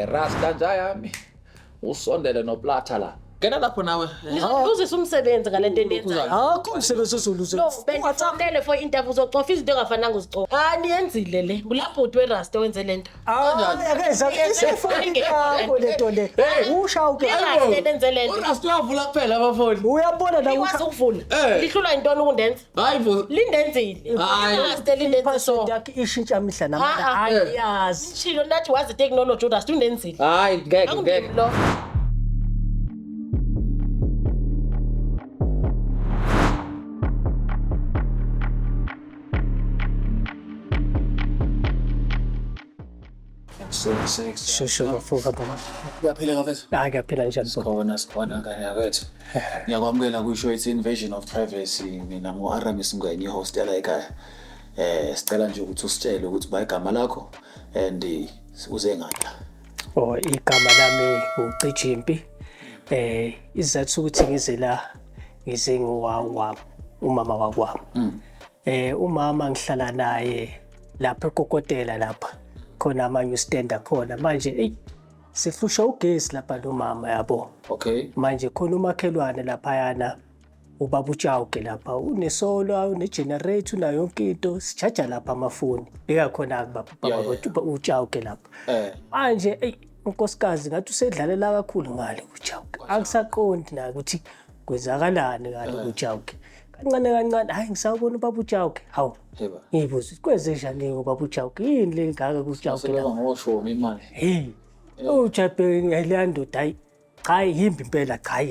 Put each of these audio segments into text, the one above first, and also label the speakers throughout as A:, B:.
A: Rasta nja yami. Usondele noPlatha la. Kena lapho nawe.
B: Uzisa umsebenzi ngalento endenzayo.
C: Akho umsebenzi ozoluze.
B: No, bengifonele for interview uzocofa izinto engafananga uzicofa. Niyenzile le. Bulabhuti weRasta wenze lento.
C: Akeza isifoni yakho lento le. Ushawuke.
B: Rasta lenze lento.
A: uRasta uyavula kuphela abafoni.
C: Uyabona la
B: Ikwazi ukuvula. Lihlulwa intoni ukundenza?
A: Hayi bo.
B: Lindenzile. Rasta lindenze so.
C: yakhe ishintsha imihla namanje ayazi.
B: Chilo nathi wazi technology uRasta undenzile.
A: Hayi ngeke.
B: Lo.
C: Shusho bafuka baba.
A: Uyaphila kafethu?
C: Hayi kuyaphila njani baba?
A: Sikhona ngane yakwethu. Ngiyakwamukela kusho it's invasion of privacy. Mina ngo-Aramis Ngweni host yala ekhaya. Sicela nje ukuthi usitshele ukuthi igama lakho and uze ngapha.
C: Igama lami uCijimpi. Izathu ukuthi ngize la ngize ngowawa umama wakwami. Umama ngihlala naye lapha eKokotela lapha. Khona manje stand khona manje sifusha ugesi lapha lo mama yabo.
A: Okay.
C: Manje khona umakhelwane lapha yana ubaba uJawuke lapha unesolar unegenerator unayo yonke into sichaja lapha amafoni beka khona baba uJawuke lapha. Manje unkosikazi ngathi usedlalela kakhulu ngale uJawuke angisaqondi na ukuthi kwezakalani ngale uJawuke kancane hayi ngisabona ubaba uJawuke hawu ngibuza kwenze njani ubaba uJawuke yini le ngaka kuJawuke
A: la ngosho imali
C: uJape ngiyalando hayi cha yimbi impela cha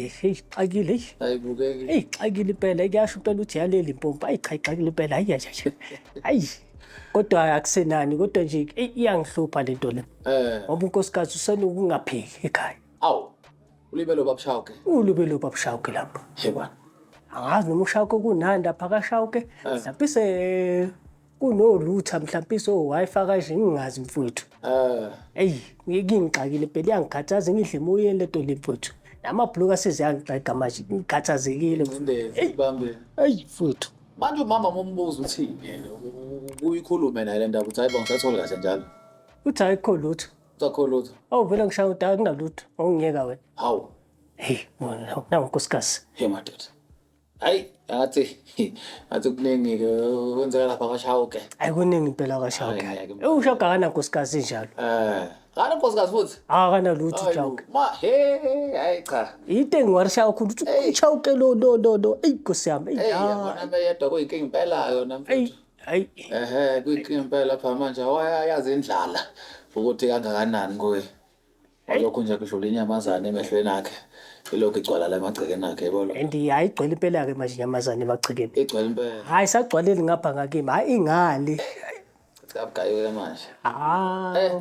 C: xakile
A: ayibukeki
C: xakile impela kuyasho impela uthi yaleli impompo cha xakile impela hayi kodwa akusenani kodwa nje iyangihlupha lento le ngoba unkosikazi usenokungapheki ekhaya
A: awu ulibelo babushawuke
C: babashawuke lapha
A: yebona
C: angazi noma ushawuke kunanda lapha kaShawuke mhlawumbe kunolutha mhlawumbe wifi kanje ngingazi mfowethu ngingixakile phela iyangikhathaza ngidle emoyeni lento lemfowethu namabhloka seziyangixaka manje ngikhathazekile
A: ibambe
C: mfowethu
A: manje umama mombuza uthini uyikhulume naye le ndaba uthi hayibo ngisathola kahle njalo
C: uthi ayikho lutho
A: sakho lutho
C: vele ngishaya udala kunalutho ongiyeka wena
A: hawu
C: wona nankosikazi
A: madoda hayi athi kuningi-ke wenzeka lapha kaShawuke
C: kuningi impela kaShawuke uShawuke akanankosikazi njalo
A: nkosikazi futhi
C: akanalutho uShawuke
A: hayi cha
C: into engiwarishayo kakhulu ukuthi uShawuke lo Nkosi yami
A: yabona meyedwa kuyinkinga impela yona mfowethu kuyinkinga impela lapha manje wayayazi indlala ukuthi kangakanani kuye lokho nje kusho lenyamazane emehlweni akhe ilokho igcwala la emagcekeni akhe yabona
C: ayigcwele impela ke manje inyamazane emagcekeni
A: igcwele impela
C: hayi sagcwaleli ngapha ngakimi hayi ingale
A: Gayiwe manje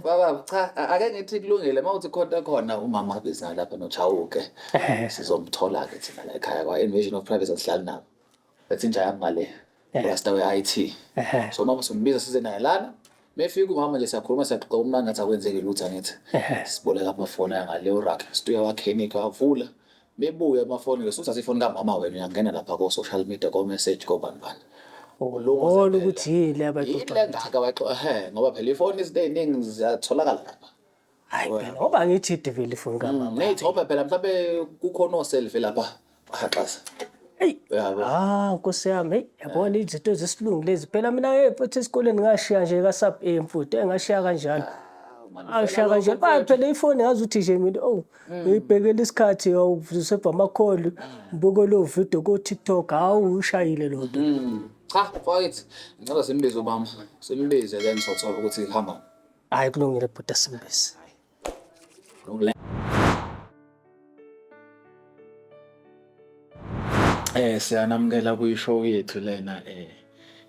A: baba cha ake ngithi kulungile mawuthi khona umama bezana lapha noJawuke sizomthola ke thina la ekhaya kwa invasion of privacy sihlala nabo bethi nje yamale Rasta we-IT so mama simbiza size naye lana mefika umama nje siyakhuluma siyaxoxa umnanga ngathi akwenzeke lutho angithi siboleka amafoni angale uRack studio wakhe wavula bebuya amafoni ke suthatha ifoni kamama wena uyangena lapha ko social media ko message ko bani
C: ukuthi yile
A: abaxoxa ngoba phela ifoni eziningi ziyatholakala lapha
C: hayi phela ngoba ngithi devile ifoni kamama
A: nethi ngoba phela mhlawumbe kukhona oselfie lapha baxaxa
C: Nkosi yami yabona izinto zesilungu lezi phela mina futhi esikoleni ngashiya nje ka-sub mfuthu engashiya kanjalo ashiya kanjalo phela ifoni ngazi ukuthi nje mina ngiyibhekela isikhathi useva amakholi ngibuke lo video ko TikTok hawu ushayile lo nto
A: cha mfowethu ngicela simbize ubaba simbize then sothola ukuthi ihamba
C: hayi kulungile bhuti simbize
A: siyanamukela kuyishow yethu lena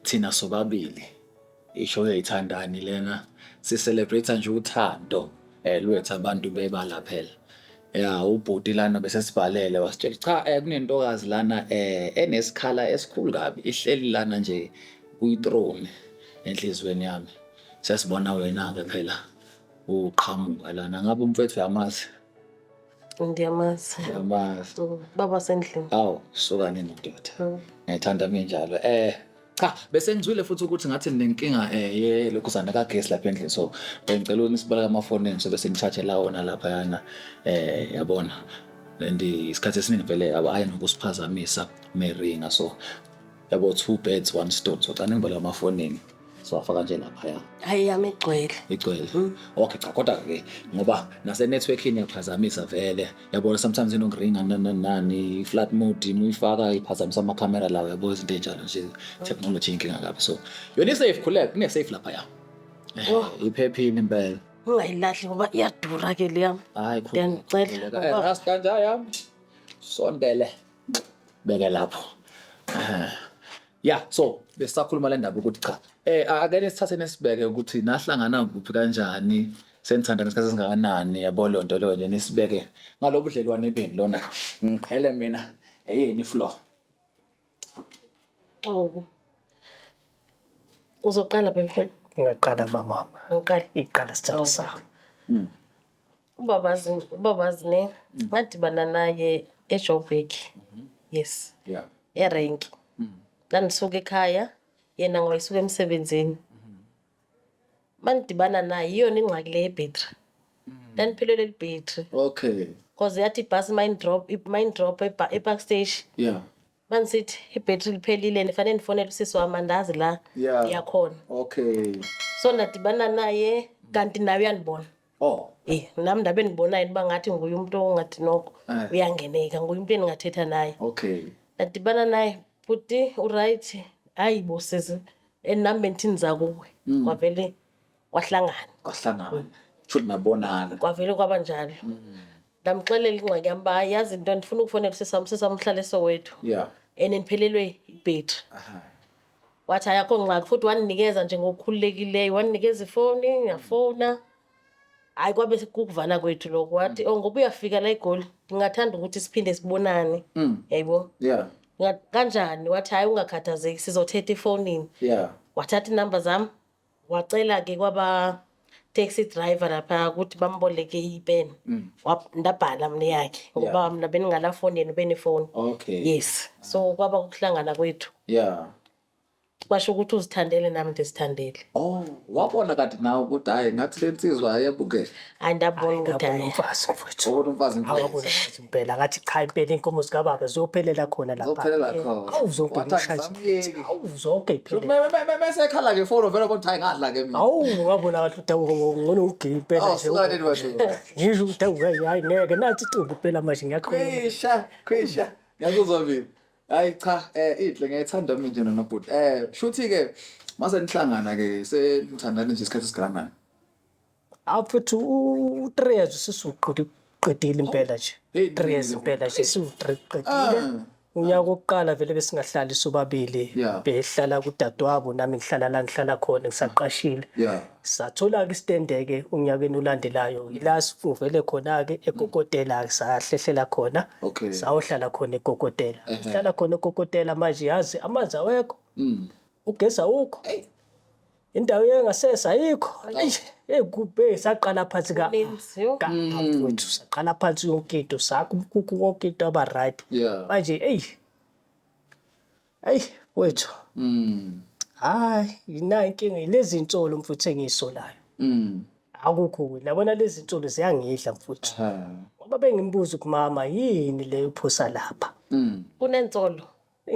A: thina sobabili ishow yayithandani lena si celebrate nje uthando lwethu abantu bebala phela ubhuti lana bese sibhalele wasitshela cha kunentokazi lana enesikhala esikhulu kabi ihleli lana nje kuyithrone enhlizweni yami sesibona wena ke phela uqhamuka lana ngabe umfethu yamazi
B: Ndiyamazi.
A: Yamazi.
B: Baba sendlini.
A: Awu, sukani ndoda. Ngiyithanda mina njalo. Cha, bese ngizwile futhi ukuthi ngathi nenkinga yelokhuzana kagesi lapha endlini so bengicela unisibala amafonini so bese ngicharge la wona lapha yana yabona and isikhathi esiningi vele abaye nokusiphazamisa meringa so yabo 2 birds 1 stone so xa ngibala amafonini so afaka nje lapha ya
B: hayi yami igcwele.
A: Okay cha kodwa ke ngoba nase networking yaphazamisa vele yabona sometimes inokuringa nani flat mode uyifaka iphazamisa ama camera lawo yabo izinto enjalo nje technology inkinga kabi so yona safe khuleka kune safe lapha ya iphephile impela
B: Ungayilahli ngoba iyadura ke le yami.
A: hayi
B: Ngiyacela.
A: rasta nje yami sondele beke lapho yeah so besakhuluma le ndaba ukuthi cha ake sithathe nesibeke ukuthi nahlangana kuphi kanjani senithanda nesikhathi singakanani yabo lonto lo nje nisibeke ngalobudlelwane beni lona ngiqhele mina eyeni floor
B: Uzoqala bemfowethu.
C: Ngaqala mama.
B: Ngiqala.
C: Iqala sithatha sawo.
B: Ubabazi ne ngadibana naye eJoburg. Yes.
A: yeah
B: Erenki. Ngisuka ekhaya yena ngayisuka emsebenzini. Mandibana naye iyona ingxaki le battery. Daniphelele le battery.
A: okay
B: Because yathi ibus mind drop ePark Station.
A: yeah
B: Manisithi ibattery liphelile nifanele nifonele usisi wami andazi la
A: Yeah.
B: yakhona.
A: okay
B: So ndadibana naye kanti nawe uyanibona.
A: oh
B: Nami ndabe nibonayo niba ngathi nguye umuntu ongathi nokho
A: Eh.
B: uyangeneka nguye umuntu engingathetha naye.
A: okay
B: Ndadibana naye buti uright hayi bosisi nami bentini zakuwe kwavele kwahlangana
A: futhi nabonana
B: kwavele kwaba njalo. Ndamxelela ingxaki yami ba yazi into ndifuna ukufonela sesamhlala Soweto
A: yeah
B: niphelelwe ibattery. Wathi ayakho ngxaki futhi waninikeza nje ngokukhululekileyo waninikeza ifoni ngiyafona hayi kwabe kukuvana kwethu lokho wathi ngoba uyafika la eGoli ngingathanda ukuthi siphinde sibonane yayibo
A: yeah
B: kanjani wathi hayi ungakhathazeki sizothetha efonini
A: yeah
B: wathatha inamba zami wacela ke kwaba taxi driver lapha ukuthi bamboleke ipen ndabhala mina yakhe ngoba mina beningala phone yena benefone
A: okay
B: yes so kwaba ukuhlangana kwethu
A: yeah
B: kwasho ukuthi uzithandele nami ndisithandele
A: oh wabona kanti nawe ukuthi hayi ngathi lensizwa ayabuke
B: hayi ndabona ukuthi hayi
C: Umfazi mfowethu.
A: umfazi
C: Awabona impela ngathi cha impela inkomo zikababa ziyophelela khona lapha.
A: Zophelela khona.
C: Awu zonke
A: Wathi
C: awu zonke iphela.
A: mase khala ke phone vele ukuthi hayi ngadla ke mina
C: Awu ngabona ngathi ngcono ugame impela
A: oh
C: nje.
A: sukani washo
C: Ngisho ukuthi hayi ngeke nathi icumbi impela manje ngiyakhona.
A: kwisha ngiyakuzwa mina hayi cha idle ngiyayithanda mina nje nobhuti shuthi ke mase nihlangana ke senithandana nje isikhathi sikanani
C: Apho u3 sisuqedile impela nje. 3 impela nje siqedile. Unyaka wokuqala vele besingahlali sobabili
A: Yeah.
C: behlala kudadewabo nami ngihlala la ngihlala khona ngisaqashile.
A: yeah
C: Sathola ke isitendeke unyakeni olandelayo ila sivele khona ke eGogotela sahlehlela khona
A: Okay.
C: sayohlala khona eGogotela hlala khona eGogotela manje yazi amanzi awekho ugesi awukho indawo yengasesa ayikho ekube saqala phansi
B: Lenziyo.
C: wethu saqala phansi yonke into sakukho konke into aba right
A: Yeah.
C: manje wethu hayi yina inkinga lezi insolo mfuthu engisolayo akukho labona lezi insolo ziyangidla mfuthu ngoba bengimbuza kumama yini leyo phosa lapha
B: Kunensolo.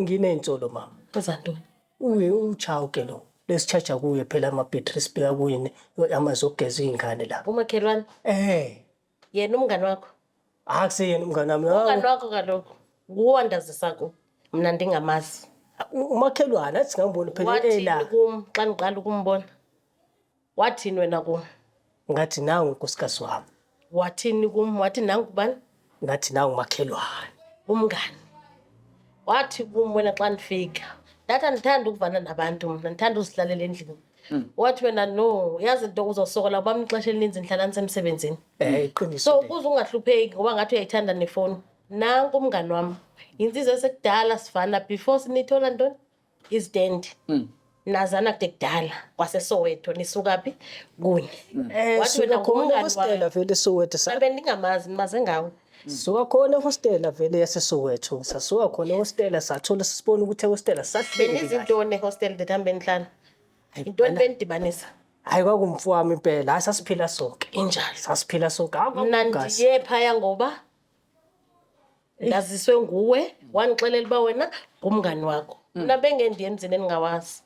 C: nginey'nsolo mama
B: Ezantoni.
C: uye uchawu ke lo lesicharger kuye phela ama-battery sibeka kuye amazogeza iy'ngane lapha
B: Umakhelwane yena umngani wakho.
C: akuseyena umngane wami
B: Umngani wakho kaloku nguwandazisa ku mina ndingamazi.
C: umakhelwane athi ngamboni phela
B: Wathini
C: la
B: kum xa ngiqala ukumbona? Wathini wena kum?
C: ngathi nawe nkosikazi wami
B: Wathini kum? Wathi nangu bani?
C: ngathi nawe umakhelwane
B: Umngani. Wathi kum wena xa ndifika. Ndathi andithanda ukuvana nabantu mina ndithanda uzihlalela endlini. Wathi wena no yazi into uzosokola kuba ixesha elininzi nihlala nisemsebenzini.
C: iqiniso
B: So kuze ungahlupheki ngoba ngathi uyayithanda nefoni. Nanku umngani wami. Insizwe esekudala sifana before sinithola ntoni? Istand. Nazana kude kudala kwaseSoweto nisuka phi? Kunye. Wathi wena
C: khona
B: ngumngani
C: ukostela vele Soweto
B: Sabe ndingamazi nimaze ngawe.
C: Suka khona ehostela vele yaseSoweto. Sasuka khona ehostela sathola sisibona ukuthi ehostela sahleli.
B: Benizintoni ehostel that hambe nihlala? Intoni benidibanisa?
C: Hayi kwakumfowami impela. Hayi sasiphila sonke.
B: Injalo.
C: Sasiphila sonke.
B: Mna ndiye phaya ngoba ngaziswe nguwe wanixelela uba wena ngumngani wakho. Mna bengendiyenzini endingawazi.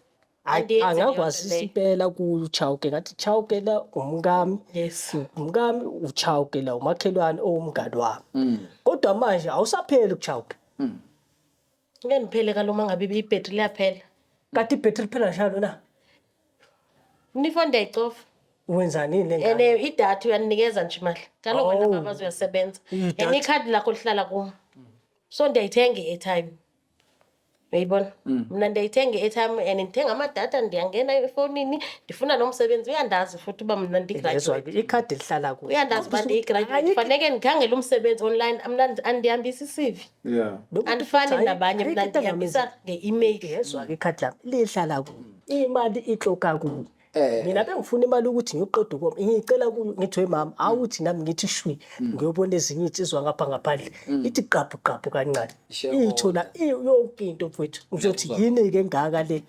C: Angakwazisa impela kuChauke ngathi Chauke la umngami.
B: Yes.
C: Umngami uChauke la umakhelwane owumngani wami. Kodwa manje awusapheli uChauke.
B: Ngeke niphele kaloma ngabe ibhetri liyaphela.
C: Kanti ibhetri phela njalo na?
B: Nifo ndiyayicofa.
C: Wenzani le ngane?
B: And idatha uyaninikeza nje imali. Kaloku wena baba uyasebenza. And ikhadi lakho lihlala kum. So ndiyayithenga i-airtime. Uyayibona? Mna ndiyayithenga i-airtime and ndithenga amadatha ndiyangena efonini ndifuna nomsebenzi uyandazi futhi uba mna ndigraduate.
C: Ikhadi lihlala kuwe.
B: Uyandazi uba ndigraduate. Faneke ndikhangele umsebenzi online andihambisa i-CV.
A: Yeah.
B: Andifani nabanye mna ndihambisa nge-email.
C: Yezwa ke ikhadi lami lihlala kuwe. Imali ixoka kuwe. Mina bengifuna imali ukuthi ngiyoqeda ukoma. Ngicela kuyo ngithi mama awuthi nami ngithi shwi ngiyobona ezinye insizwa ngapha ngaphandle. Ithi qaphu kancane. Ithola yonke into mfowethu. Ngizothi yini ke engaka le?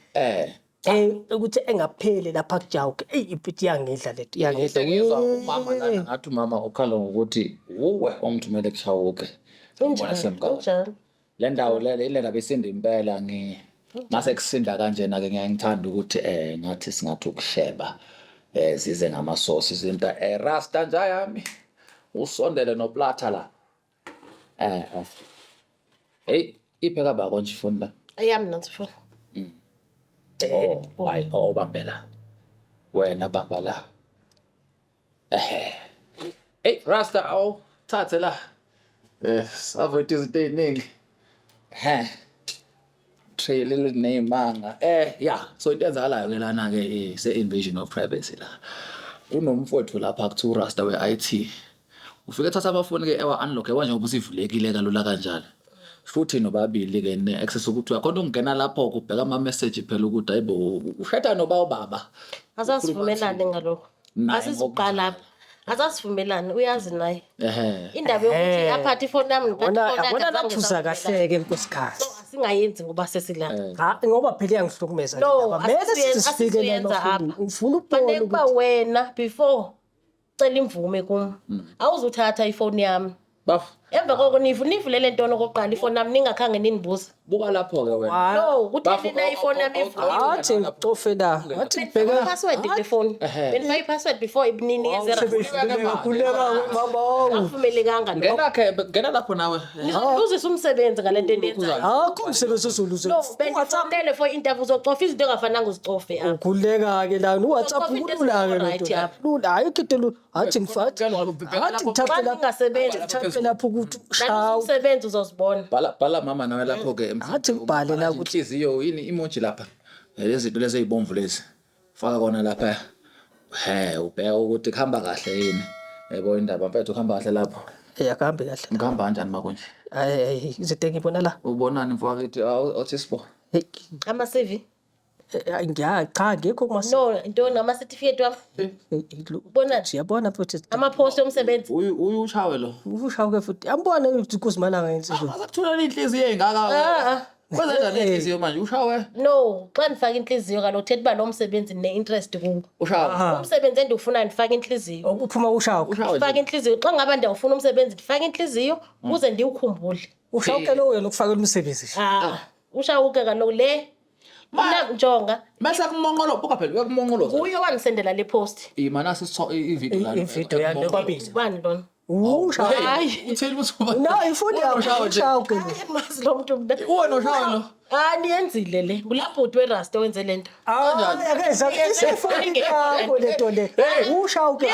C: Ukuthi engaphele lapha kuJauke. Impiti yangidla leto yangidla.
A: Ngizwa umama lana ngathi umama ukhala ngokuthi uwe omthumele kuChauke.
B: Unjani?
A: Le ndawo le ndaba isinde impela mase kusinda kanjena ke ngiyangithanda ukuthi ngathi singathi ukusheba zize ngamasosi izinto rasta nje yami usondele noplata la hey ipheka ba konje phone la
B: Ayami nansi phone.
A: Hayi bambela wena bamba la hey rasta thathe la savethe izinto eziningi trailer nemanga yeah so into enzakalayo ke lana ke se-invasion of privacy la unomfowethu lapha kuthiwa Rasta we-IT ufike thatha amafoni ke ewa-unlock njengoba usivulekile kalula kanjalo futhi nobabili ke ne-access ukuthi uyakhona ukungena lapho kubheka ama-message phela ukuthi hayibo ushada noba ubaba
B: Asasivumelane ngalokho. Asisiqala lapha. Asasivumelane uyazi naye. Indaba yokuthi aphathe ifoni yami
C: Wona laphuza kahle ke nkosikhasi.
B: Singayenzi ngoba sesilapha.
C: Ngoba phela iyangihlukumeza
B: No,
C: mase sifike la ufuna ukubona
B: ukuba wena before cela imvume kum awuzuthatha ifoni yami emva koko nivulele ntoni okokuqala ifoni yami ningakhange ninibuza
A: buka lapho ke wena
B: no ukuthi nina ifoni yami
C: athi ngicofe la ngathi ngibheka
B: password ifoni benifaka i-password before ibninikeze
C: kuleka mama
B: avumelekanga
A: ngena lapho nawe
B: uzisa umsebenzi ngalento endenzayo
C: akho umsebenzi ozuluze
B: bengifonele for interview uzocofa izinto engafananga uzicofe apha
C: kuleka ke la WhatsApp kulula ke lula hayi kitelo athi ngifati athi ngithathe lapha lapho ukuthi
B: shawu umsebenzi uzosibona
A: bhala mama nawe lapho ke
C: athi ngibhale la ukuthi
A: inhliziyo yini emoji lapha lezi zinto lezi ezibomvu lezi faka kona lapha ubheka ukuthi khamba kahle yini yebo indaba mfethu khamba kahle lapho
C: akahambe kahle
A: ngihamba kanjani makonje
C: hayi izinto engibona la
A: ubonani mfowethu awuthi sibo
B: ama CV
C: cha ngekho kuma
B: no into nama certificate wami ubona
C: siyabona futhi
B: ama post omsebenzi
A: uyushawe lo
C: ushawe futhi ambona ukuthi kuzimalanga insizwe
A: akuthola inhliziyo engaka kwenza njani inhliziyo manje ushawe
B: no xa nifaka inhliziyo kaloku uthetha uba lo msebenzi ne-interest kuwo
A: ushawe
B: umsebenzi endiwufuna ndifaka inhliziyo
C: ukuphuma ushawe
B: ndifaka inhliziyo xa ngaba ndiyawufuna umsebenzi ndifaka inhliziyo ukuze ndiwukhumbule
C: ushawuke lo wena ukufakela umsebenzi
B: ushawuke kaloku le mina njonga
A: mase kumonqolo buka phela uyakumonqolo
B: uyo wanisendela le post
A: imana ivideo la
C: ivideo yakhe kwabili
B: bani lona
A: hayi utheni ukuthi
C: no ifoni yakho ushawuke
B: mazi lo muntu mna
A: uwena ushawe lo
B: niyenzile le ngulabhuti we-Rasta wenze lento
C: isefoni yakho lento le ushawuke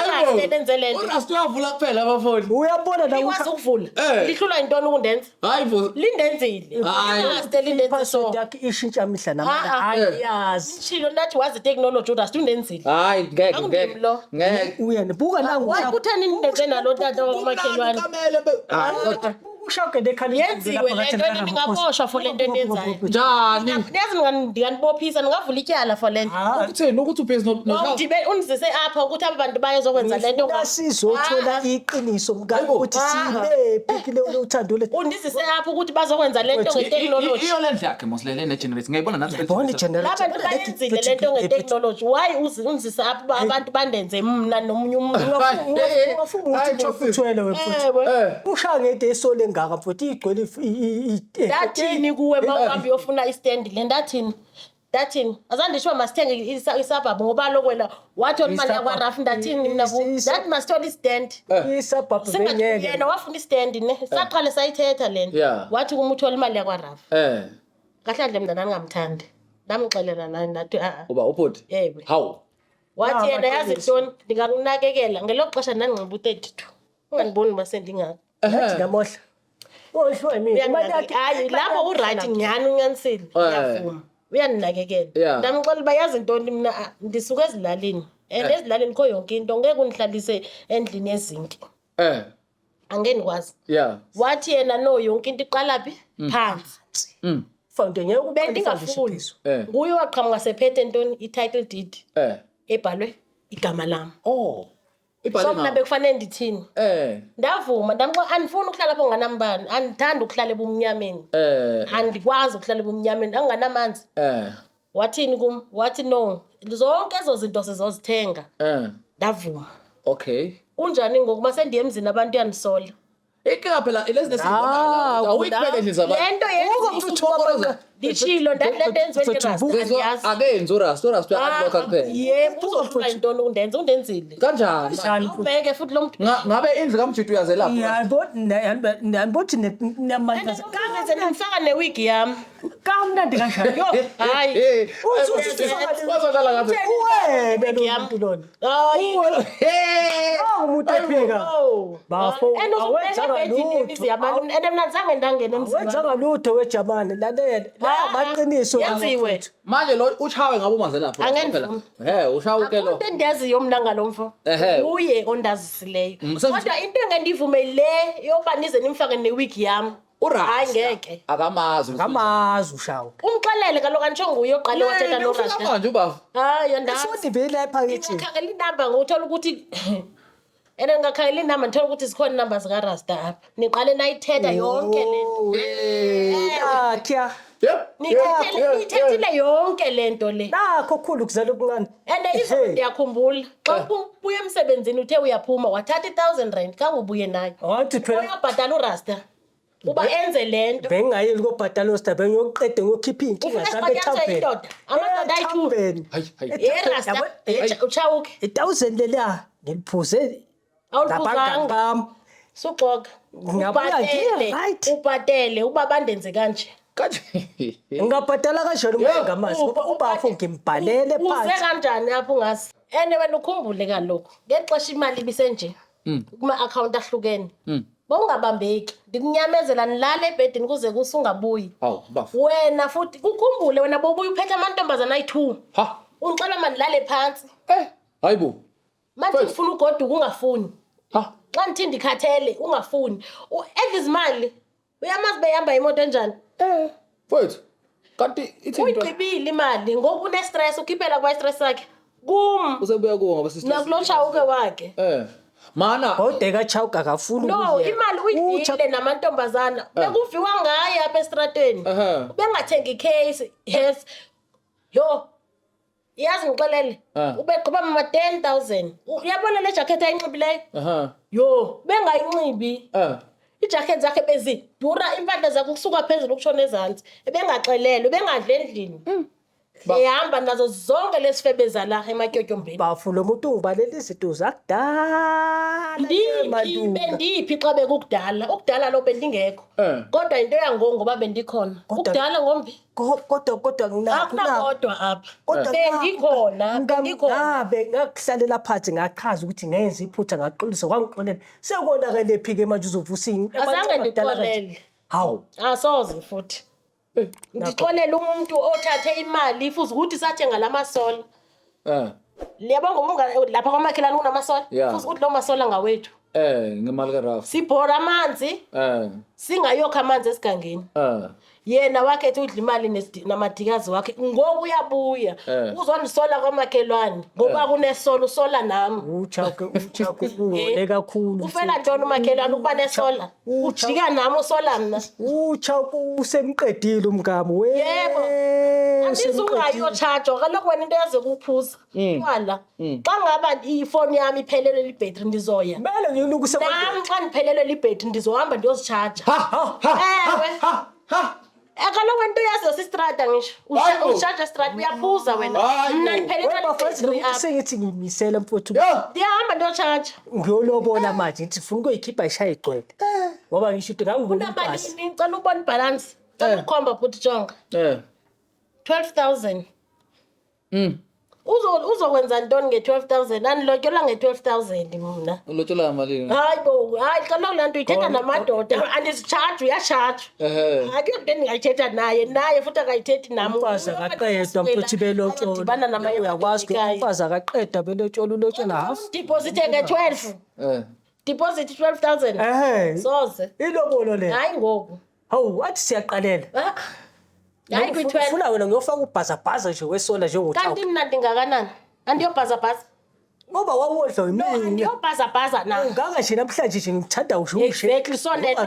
B: nenze lento
A: uRasta uyavula kuphela amafoni
C: uyabona la
B: ikwazi ukuvula lihlula intoni ukundenza
A: hayi vu
B: lindenzile uRasta lindenze so
C: yakhe ishintsha mihla namhlanje ayazi
B: shilo nathi wazi technology uRasta undenzile
A: hayi ngeke
C: uyanibuka la
B: wakuthani nindenze nalo tata wamakhelwane
C: Ushauke lekhali
B: yenziwe lento ningaboshwa for lento eniyenzayo.
A: Njani?
B: Niyazi ndikanibophisa ningavula ityala for lento.
A: Ukutheni ukuthi ubhizi
B: Awudibe unizise apha ukuthi abantu bayozokwenza lento ngayo.
C: Sizothola iqiniso ukuthi silephi le uthando le.
B: Undizise apha ukuthi bazokwenza lento ngetechnology.
A: iyo le ndla yakhe mosilele ne-generate ngiyayibona nathi
C: Bona generate.
B: Abantu bayenzile lento ngetechnology. Why unzise apha abantu bandenze mina nomunye umuntu.
C: Ungafuna ukuthi uthwele wemfuthi. Ushangede esole engaka futhi igcwele
B: Dathini kuwe mawuhambe uyofuna istand le dathini azandisho masithenge isabhabu ngoba lokwena wathola imali yakwaRaf dathini mina that must tell istand
C: isabhabu benyeke
B: yena wafuna istand ne saqale sayithetha lento wathi kuma uthola imali yakwaRaf kahlandle mina nangingamthandi namxelela nani nathi
A: uba ubhuti
B: yebo
A: how
B: wathi yena yazi ntoni ndingakunakekela ngeloxesha nanginxiba u32 ungandiboni masendingaka
C: ngathi namohla ohlwe mina imali yakhe
B: hayi lapho uright nyani unyanisile ngiyavuma uyaninakekela ndamxela bayazi ntoni mina ndisuka ezilalini ezilalini kho yonke into ngeke undihlalise endlini ezinki angeni kwazi wathi yena no yonke into iqalaphi phansi
C: fonde ngeke
B: bendingafuni nguye waqhamuka sephethe ntoni i-title deed ebhalwe igama lami so mina bekufanele ndithini ndavuma ndamxa andifuni ukuhlala lapho nganambani andithanda ukuhlala ebumnyameni andikwazi ukuhlala ebumnyameni anganamanzi wathini kum wathi no zonke ezo zinto sizozithenga ndavuma unjani ngoku mase ndiye emzini abantu yanisola
A: inkinga phela lezi nesibonala awuyibeke endlini zabantu
B: lento yenza dishilo ndalento enziwe
A: akenzi urasta uya-unlocka kuphela
B: yebo uzofuna intoni undenzile
A: kanjani
B: ubheke futhi lo muntu
A: ngabe indlu kamjidi uyazelapha
C: yanibothi namandla
B: kangenze ndifaka newigi yami
C: kamnandi kanjani
B: hayi
A: wazodlala ngathi
C: wena lo muntu lona umuntu ephika bafo awenzanga lutho wejamani lalela baqiniso
B: yenziwe
A: manje lo uchawe ngabe umaze lapho ushawuke lo
B: endiyaziyo mna ngalomfo uye ondazisileyo kodwa into engendivume le yoba nize nimfake newigi yami hayi ngeke
A: akamazi
C: ushawo
B: umxelele kaloku anditsho nguye oqale wathetha norasta
A: manje ubaba
B: hayi andazi
C: sodibele lapha yithi
B: ngikhangela inamba ngothola ukuthi ngingakhangela inamba ngithola ukuthi zikhona inamba zikaRasta apha niqale nayithetha yonke
C: kya
B: nithethile yonke lento le
C: nakho khulu kuzala okuncane
B: izolo ndiyakhumbula xa ubuye emsebenzini uthe uyaphuma wathatha 1000 rand kangubuye nayo
C: wathi phela
B: uyabhatala uRasta uba enze lento
C: bengayeli kobhatala uRasta bengiyoqede ngokhipha inkinga zabe ethambeni
B: amadoda ayi2 eRasta uchawuke
C: 1000 lelia ngiliphuze
B: awuphuzanga suxoka ubhatele uba bandenze kanje
C: ngingabhatala kanjani ngamazi ubafo ngimbhalele
B: phansi uze kanjani apho ungasi wena ukhumbule kaloku ngexesha imali ibisenje kuma account ahlukene bongabambeki ndikunyamezela nilale ebhedini kuze kusungabuyi wena futhi ukhumbule wena bobuye uphethe amantombazana ayi2 ungixela manje lale phansi
A: hayibo
B: manje ufuna ugoduka ungafuni xa nithi ndikhathele ungafuni edizimali uyamazi behamba imoto enjani
A: mfowethu kanti
B: uyigqibile imali ngoba une-stress ukhiphela kwa-stress sakhe kum
A: usebuya kuwo ngoba
B: nakulotshawuke wakhe
A: mana
C: kodeka chawuka akafuni
B: no imali uyidile namantombazana bekuviwa ngaye apha esitratweni ubengathengi case yes yazi ngixelele ubegqiba mama 10000 uyabona le jacket ayinxibileyo bengayinxibi ijacket zakhe bezidura impahla zakhe kusuka phezulu ukushona ezantsi ebengaxelelwe bengadle endlini ehamba nazo zonke lesifebeza la ematyotyombeni
C: bafu lo muntu ungibalela izinto zakudala
B: bendiphi xa bekukudala ukudala lo bendingekho kodwa into yango ngoba bendikhona ukudala ngombi
C: kodwa
B: nginakho apha bendikhona
C: ngakuhlalela phansi ngachaza ukuthi ngenze iphutha ngaqinisa kwangixolela sekonakele phi ke manje uzovusa
B: azange ndixolele
C: hawu
B: asoze futhi ndixolela umuntu othathe imali futhi ukuthi sathenga lamasola liyabonga lapha kwamakhelane kunamasola futhi ukuthi lo masola ngawethu
A: ngemali kaRafa.
B: Sibhora amanzi, singayokha amanzi esigangeni. Yena wakhetha udla imali namadikazi wakhe ngoku uyabuya. Uzonisola kwamakhelwane ngoba kunesola usola nami.
C: Uchauke ungole kakhulu.
B: Ufela ntoni umakhelwane ukuba nesola? Ujika nami usola mina.
C: Uchauke usemqedile umngamo we.
B: Yebo. Andizungayochajwa kaloku wena into yaze kuphuza. Wala. Xa ngaba ifoni yami iphelelwe libhetri ndizoya.
C: Mele ngiluku
B: Nami xa ndiphelelwe libhetri ndizohamba ndiyozicharge. Ewe. Kaloku into yazi sistrada ngisho. Ucharge strada uyaphuza wena. Mina ndiphelelwe libhetri apha.
C: Sengithi ngimisela mfowethu.
B: Ndiyahamba ndiyocharge.
C: Ngiyolobola manje ngithi ufuna ukuyikhipha ishaya igcwele. Ngoba ngisho ukuthi ngangibona impasi.
B: Unamalini ngicela ubone ibalance. Cela ukhomba futhi jonga. 12,000. Uzokwenza ntoni nge-12,000? Andilotyolwa nge-12,000 mina.
A: Ulotshola malini?
B: Hayi kaloku laa nto uyithetha namadoda andizitshaji uyashaja. Akekho into endingayithetha naye futhi akayithethi nam.
C: Umfazi akaqedwa mfowethu belotshola.
B: Udibana namaye
C: uyakwazi ukuthi umfazi akaqedwa belotshola ulotshola half.
B: Deposit nge-12. Deposit 12,000. Soze.
C: Ilobolo le.
B: Hayi ngoku.
C: Hawu athi siyaqalela.
B: Hayi kwi-12.
C: Ufuna wena ngiyofaka ubhazabhaza nje wesola njengothako.
B: Kanti mna ndingakanani? Andiyobhazabhaza.
C: Ngoba wawodla imini.
B: Andiyobhazabhaza na.
C: Ngaka nje namhlanje nje ngithanda usho
B: exactly so nento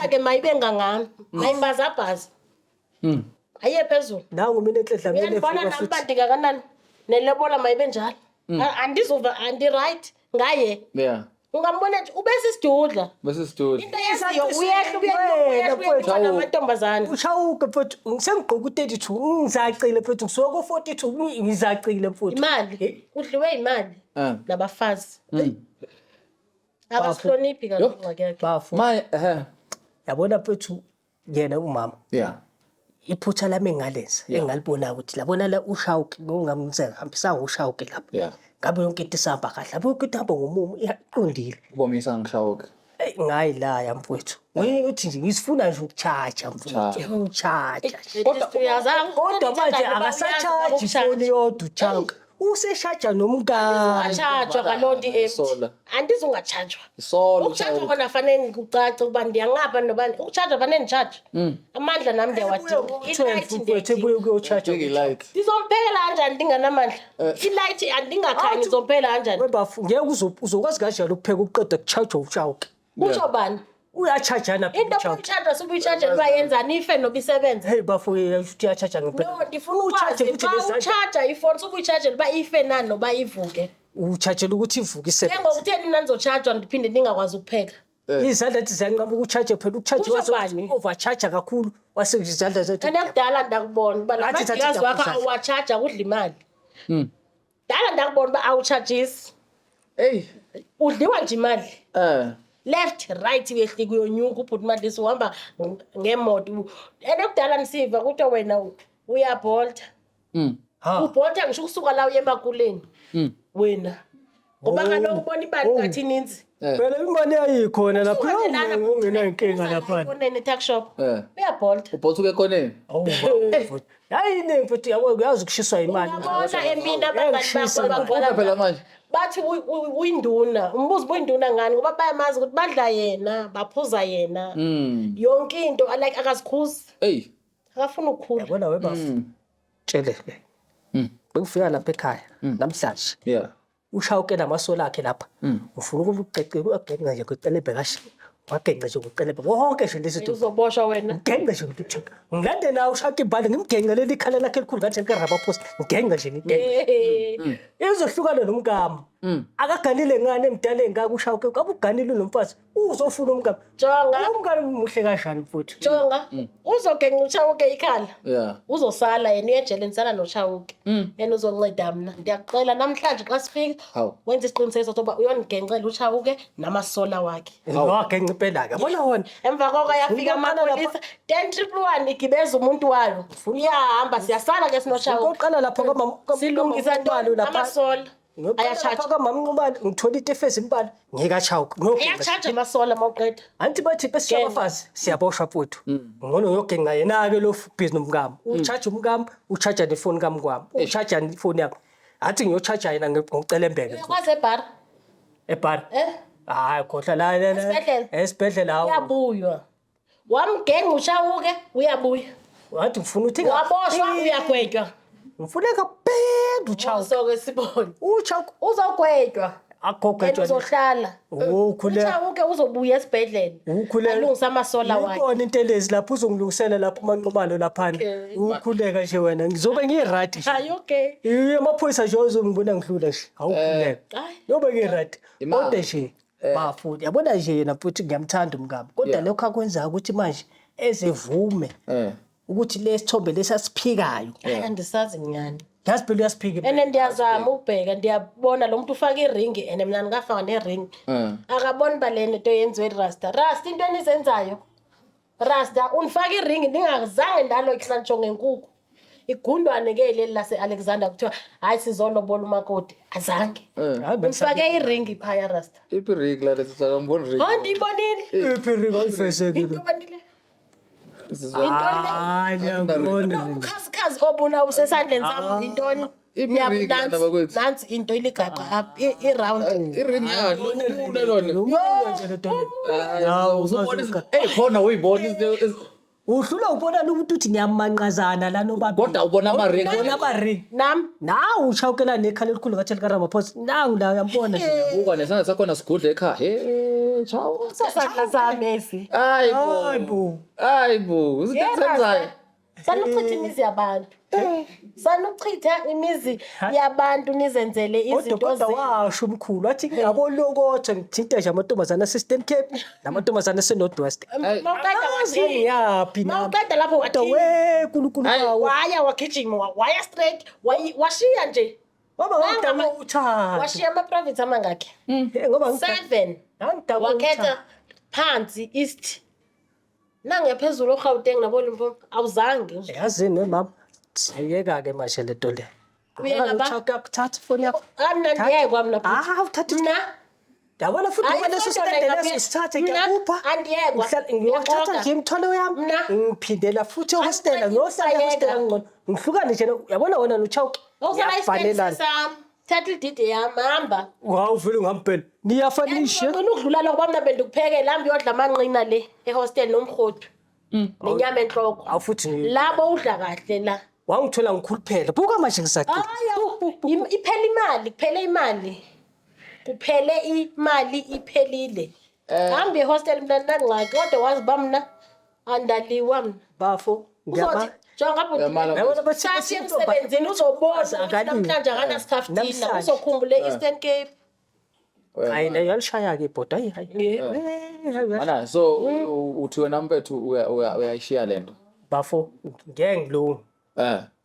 B: ke mayibe ngangami. Ayibhazabhaza. Aye phezulu.
C: Nangu mina enhledla mina
B: uyabona nami ndingakanani? Nelebola mayibe njalo. Andizuva andi-right ngaye.
A: Yeah.
B: Ungambona nje ubesisidudla.
A: Besisidudla.
B: Into yaziyo uyehla namantombazane.
C: Uchawuke mfowethu sengigqoka u32 ngizacile mfowethu ngisuka ku42 ngizacile mfowethu.
B: Imali udliwe imali nabafazi. Abasihloniphi kaloku ngakhe.
C: Bafu. Yabona mfowethu yena umama.
A: Yeah.
C: Iphutha lami engalenza engalibona ukuthi labona la ushawuke ngongamnzeka hambisa ushawuke lapha.
A: Yeah.
C: Ngabe yonke into isamba kahle. Lapho yonke into hamba ngomumo iqondile.
A: Ubomisa ngishawuke.
C: Ngayi la yamfowethu. Uthi nje ngisifuna nje ukucharge mfowethu. Ukucharge. Kodwa manje akasacharge ifoni yodwa uchawuke. Useshaja nomngane.
B: Achajwa kalonto
A: Sola.
B: Andizungachajwa.
A: Sola.
B: Uchajwa khona fanele ngikucace ukuba ndiyangapha nobani. Uchajwa fanele ndicharge. Amandla nami ndiyawadinga.
C: I-light mfowethu ebuye kuyocharge.
A: Light.
B: Ndizomphelela kanjani ndinganamandla? I-light andingakhanyi ngizomphelela kanjani?
C: Webafu ngeke uzokwazi kanjalo ukupheka uqeda kucharge uchawuke.
B: Kusho bani?
C: Uyachajana
B: into yokucharge subuyicharge uba yenzani ife noba isebenza.
C: Hey bafu uyacharge ngempela.
B: No ndifuna ukwazi ukuthi ucharge ifoni subuyicharge uba ife nani noba ivuke.
C: Ucharge ukuthi ivuke isebenza.
B: Ngokutheni mina ngizocharge ndiphinde ndingakwazi ukupheka.
C: Izandla ethi ziyanqaba ukucharge phela ukucharge wazi overcharge kakhulu wase izandla zethu.
B: Andakudala ndakubona uba lamadikazi wakho awacharge udla imali. Dala ndakubona uba awuchargisi.
A: Hey.
B: Udliwa nje imali. Left right uyehli kuyonyuka ubhuti uhamba ngemoto. Andakudala nisiva ukuthi wena uyabholta. Ubholta ngisho ukusuka la uye emakuleni. Wena. Ngoba kaloku ubona imali ngathi ininzi.
C: Phela imali yayikhona lapha ungena inkinga lapha.
B: Konene tuck shop. Uyabholta.
A: Ubholta uke koneni?
C: Hayi iningi futhi uyazi ukushiswa imali.
B: Ubona empini abangani
A: bakho phela manje.
B: Bathi uyinduna. Umbuzo uyinduna ngani ngoba bayamazi ukuthi badla yena, baphuza yena. Yonke into like akazikhuzi.
A: Hey.
B: Akafuna ukukhula.
C: Yabona webafu. Tsheleke. Bekufika lapha ekhaya namhlanje.
A: Yeah.
C: Ushawuke namasola akhe lapha. Ufuna ukuqeqe uyagenqa nje kucelebe kahle. Wagenqa nje kucelebe. Wonke nje lesi
B: uzoboshwa wena.
C: Genqa nje ngikuthika. Ngilande nawe ushaka ibhali ngimgenqa leli ikhala lakhe elikhulu ngathi ngikaraba post. Ngigenqa nje ngigenqa. Izohlukana nomgama. Akaganile ngane emdala engaka ushawuke. Kabe uganile nomfazi. Uzofuna umgama.
B: Jonga.
C: Umgama muhle kanjani mfowethu?
B: Jonga. Uzogenqa ushawuke ikhala.
A: Yeah.
B: Uzosala yena uyejele nisala noshawuke. Yena uzonceda mina. Ndiyacela namhlanje xa sifika wenza isiqinisekiso sokuba uyonigenqela ushawuke namasola wakhe.
C: Wagenqa impela ke. Yabona wona.
B: Emva koko yafika amapolisa 10-111 igibeza umuntu walo. Uyahamba siyasala ke sinoshawuke.
C: Uqala lapha kwamama
B: silungisa ntoni amasola.
C: Ayachaja kwamama Nqumalo ngithola itefesi impala ngikachawuka
B: ayachaja amasola mawuqeda
C: anti bathi besiyabafazi siyaboshwa mfowethu ngcono uyogenqa yena ke lo business nomngamo uchaja umngamo uchaja nefoni kamngwami uchaja ifoni yakho athi ngiyocharge yena ngicela embeke
B: kwaze ebar
C: ebar Hayi khohla la
B: Esibhedlela?
C: esibhedlela hawu.
B: Uyabuywa. Wamgenqa ushawuke uyabuya.
C: Wathi ngifuna uthi
B: Waboshwa uyagwetywa.
C: ngifuna kaphela uchawu.
B: Soke sibone.
C: Uchawu
B: Uzogwetywa.
C: akogejwa.
B: Uzohlala.
C: Ukhule.
B: Ushawuke uzobuya esibhedlela.
C: Ukhule.
B: Alungisa amasola wakhe.
C: Ikona into lezi lapho uzongilungisela lapho umanqobalo laphana. Ukhuleka nje wena ngizobe ngiradi.
B: Hayi okay.
C: Amaphoyisa nje uzongibona ngidlula nje. Awukhuleka. Yobe ngiradi. Kodwa nje bafundi yabona nje yena futhi ngiyamthanda umngaba. Kodwa lokho akwenza ukuthi manje ezevume ukuthi lesithombe lesasiphikayo.
B: Andisazi ngiyani.
C: Yazi phela uyasiphika.
B: Ene ndiyazama ukubheka ndiyabona lo muntu ufaka iringi ene mina ngafaka nering. Akaboni balene into yenziwe Rasta. Rasta into enizenzayo. Rasta unifaka iringi ndingazange ndalo ihlantsho ngenkukhu. Igundwane ke leli lase Alexander kuthiwa hayi sizolobola umakoti. Azange. Ufake iringi phaya Rasta.
A: Iphi ring la lesizakambona ring.
B: Andibonile.
C: Iphi ringi olifesekile.
B: Intobandile.
C: Hayi ngiyabona.
B: Ukhasikazi obuna usesandleni sami intoni? Nansi into iligaqa i-round.
A: Iring yakhe lona.
C: Hawu
A: Uzobona khona uyibona izinto.
C: uhlula ubona umuntu uthi niyamanqazana la nobabili.
A: Kodwa ubona ama-ring.
C: Ubona ama-ring.
B: Nam
C: Nawu ushawukela nekhala elikhulu ngathi likaRamaphosa. Nangu la uyambona nje.
A: Uka nesandla sakhona sigudla ekhaya. Ciao.
B: sasandla sami esi.
C: Hayibo.
A: Hayibo. Uzithenzayo.
B: Sanuchitha imizi yabantu. Sanuchitha imizi yabantu nizenzele izinto
C: Kodwa washo umkhulu wathi ngiyabonokotha ngithinta nje amantombazana ase-Eastern Cape namantombazana ase-North West.
B: Mawuqeda wathi
C: Yaphi na?
B: mawuqeda lapho wathi
C: we kuNkulunkulu wawo.
B: waya wagijima waya straight washiya nje.
C: Waba ngidama uthanda.
B: Washiya ama-private amangakhe.
C: Ngoba
B: 7
C: ngidama
B: wakhetha phansi east. Nangephezulu eGauteng naboLimpopo awuzange.
C: yazini mama siyeka ke manje le nto le.
B: Uyeka ba?
C: Ukuthatha ifoni yakho.
B: Amna ndiyekwa mna.
C: Uthatha
B: Mna
C: yabona futhi
B: Hayi,
C: kwaleso
B: ifoto
C: sitende
B: la
C: leso
B: ngapha-
C: sithathe
B: Mina
C: ngiyakupha.
B: andiyekwa.
C: Ngiyothatha nje imthwalo yami.
B: Mna.
C: Ngiphindela futhi ehostela ngiyohlala
B: Ayeka.
C: ehostela ngcono. Ngihlukane nje yabona wena noChauke.
B: awuzala isipensi sami. Thatha ididi yami hamba.
C: Wow vele ngampela. Niyafanisha.
B: Ngicela ukudlula lokho bamna bendukuphekela hambe uyodla amanqina le ehostel nomrhodu. Nenyama enhloko.
C: Awufuthi
B: Labo udla kahle la.
C: wangithola ngikhuluphela. Buka manje ngisaqina.
B: Iphela imali, kuphele imali. Kuphele imali iphelile. Hambe ehostel mna nangxaki kodwa wazi bamna andaliwa mna.
C: Bafo
B: Uzothi jonga
A: Yamala.
C: Yabona bathi
B: Sathi emsebenzini uzobona
C: Akaliwe.
B: namhlanje akanaskaftina
C: Namhlanje.
B: uzokhumbule Eastern Cape.
C: hayi nayo yalishaya ke ibhoda hayi.
A: Mana so uthi wena mpethu uyayishiya lento.
C: Bafo ngeke ngilungu.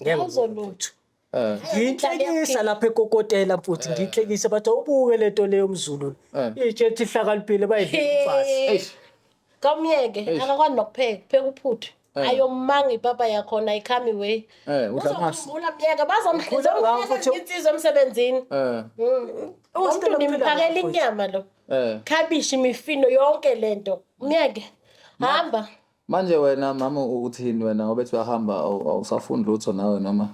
C: Ngeke
B: Uzolutho.
C: Ngiyihlekisa lapha ekokotela mfuthi ngiyihlekisa bathi ubuke lento leyo mzulu. Ijethi ihlakaliphile bayidlifasi.
B: Kamyeke akakwani nokupheka, pheka uphuthu. Ayomanga ipapa yakhona ikhami way.
A: Udla masi.
B: Uzokhumbula myeka bazomhliza insizwe emsebenzini. Umuntu nimphakela inyama lo. Khabishi imifino yonke lento. Myeke. Hamba.
A: Manje wena mama uthini wena ngoba bethi uyahamba awusafundi lutho nawe noma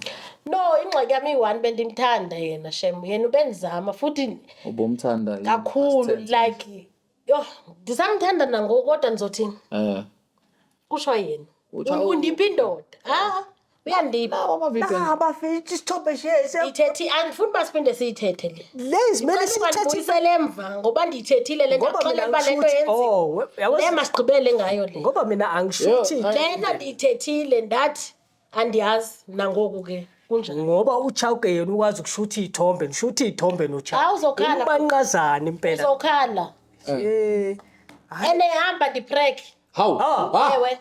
B: No, ingxaki yami i1 bendimthanda yena Shem. Yena ubenzama futhi
A: ubumthanda
B: kakhulu like yo ndisamthanda nangoku kodwa nizothini? Kusho yena. Undipha indoda. Uyandipha.
C: Abafithi isithombe shese.
B: Ithethi andifuni basiphinde siyithethe le.
C: Lezi mele sithathe
B: Siyithethe emva ngoba ndiyithethile le nto
C: ngoba mina
B: xela lento yenzi. Le masigqibele ngayo le.
C: ngoba mina angishuthi
B: Lena ndiyithethile ndathi andiyazi nangoku ke kunjani.
C: ngoba uChauke yena ukwazi ukushutha izithombe ngishutha izithombe noChauke.
B: Uzokhala.
C: Ubanqazana impela.
B: Uzokhala. Ene hamba ndiprek.
A: Hawu.
B: Ewe.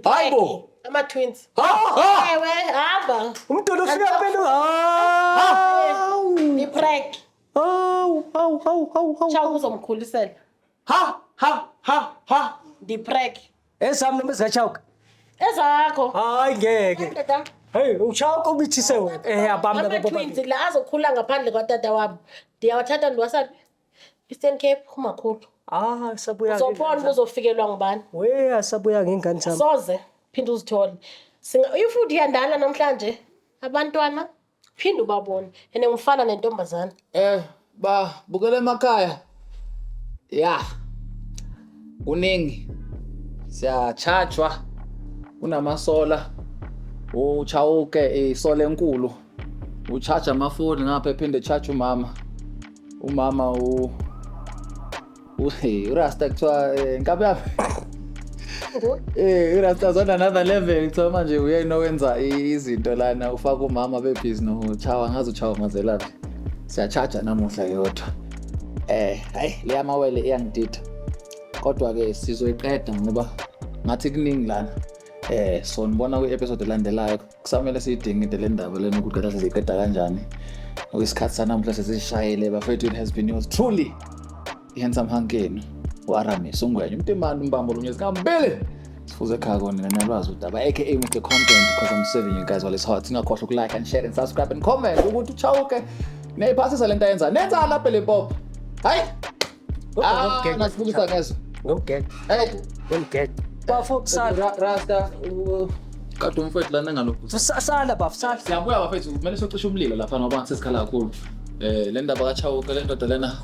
A: Hayibo.
B: Ama twins. Ewe hamba.
C: Umuntu lofika phela
B: Ndiprek. Chawu uzomkhulisela. Ndiprek.
C: Ezami noma zikaChauke.
B: Ezakho.
C: Hayi ngeke.
B: Tata.
C: Hey uChauke ubithise wena. Abami
B: Ama twins la azokhula ngaphandle kwatata wabo. Ndiyawathatha ndiwasaphi? Eastern Cape umakhulu.
C: Sabuya.
B: Uzobona uzofikelwa ngubani.
C: We asabuya ngengane zami.
B: Soze phinda uzithole. Ifuthi yandala namhlanje abantwana phinda ubabone. Ene ngifana nentombazana.
A: Ba bukele emakhaya. Ya. Kuningi. Siyachajwa. Unamasola. Uchawuke isola enkulu. Uchaja amafoni ngapha ephinde charge umama. Umama urasta kuthiwa ngabe yaphi? Urasta zona another level kuthiwa manje uyena owenza izinto lana ufaka umama bebhizi nochawa ngazi uchawa mazelaphi. Siyachaja namuhla yodwa. Hayi le amawele iyangidida. Kodwa ke sizoyiqeda ngoba ngathi kuningi lana. So nibona kwi-episode elandelayo kusamele siyidinge into le ndaba lena ukuthi kahle siyiqeda kanjani. Okwesikhathi sanamhla sesishayele bafethu, it has been yours truly. Handsome Hankeni, uAramis ungwenye umntemani umbambo lunye sikambili. Sifuze ekhaya kona nalwazi udaba aka with the content because I'm serving you guys all this hot. Singakhohlwa ukulike and share and subscribe and comment ukuthi uchawuke neyiphasisa lento ayenza. Nenza lapha le pop. Hayi. Nasibukisa ngezo.
C: Ngomgede.
A: Hey,
C: Ngomgede. Bafo sala.
A: Rasta kade umfethu lana ngalokho.
C: Sala bafo sala.
A: Siyabuya bafethu, kumele socishe umlilo lapha ngoba sesikhala kakhulu. Le ndaba kaChawuke le ndoda lena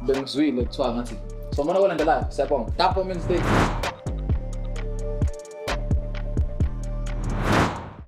A: bengizwile kuthiwa ngathi. So mona kwalandelayo siyabonga. Tapo means